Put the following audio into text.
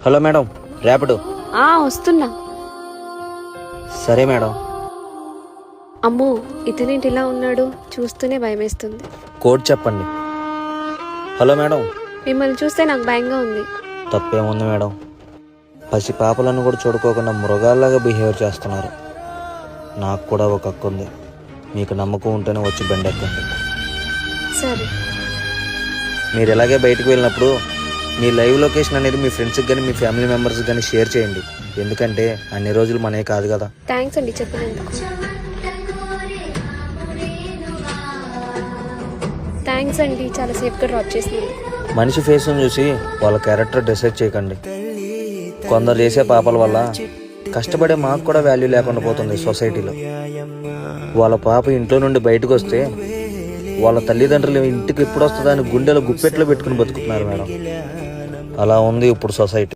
Hello madam, Rapido. వస్తున్నా. సరే madam. అమ్మో, ఇతనేంటి ఇలా ఉన్నాడు? చూస్తూనే భయమేస్తుంది. కోడ్ చెప్పండి. Hello madam. మిమ్మల్ని చూస్తే నాకు భయంగా ఉంది. తప్పేముంది మేడం, పసి పాపలను కూడా చూడుకోకుండా మృగాల్లాగా బిహేవ్ చేస్తున్నారు. నాకు కూడా ఒక హక్కు ఉంది. మీకు నమ్మకం ఉంటేనే వచ్చి బండి ఎక్కండి. సరే. మీరు ఇలాగే బయటకు వెళ్ళినప్పుడు మీ లైవ్ లొకేషన్ అనేది మీ ఫ్రెండ్స్కి కానీ మీ ఫ్యామిలీ మెంబర్స్కి కానీ షేర్ చేయండి. ఎందుకంటే అన్ని రోజులు మనమే కాదు కదా. థ్యాంక్స్ అండి చెప్పినందుకు. థ్యాంక్స్ అండి, చాలా సేఫ్గా డ్రాప్ చేసినందుకు. మనిషి ఫేస్ను చూసి వాళ్ళ క్యారెక్టర్ డిసైడ్ చేయకండి. కొందరు చేసే పాపాల వల్ల కష్టపడే మాకు కూడా వాల్యూ లేకుండా పోతుంది సొసైటీలో. వాళ్ళ పాప ఇంట్లో నుండి బయటకు వస్తే వాళ్ళ తల్లిదండ్రులు ఇంటికి ఎప్పుడు వస్తుందా అని గుండెలో గుప్పెట్లో పెట్టుకుని బతుకుతున్నారు మేడం. అలా ఉంది ఇప్పుడు సొసైటీ.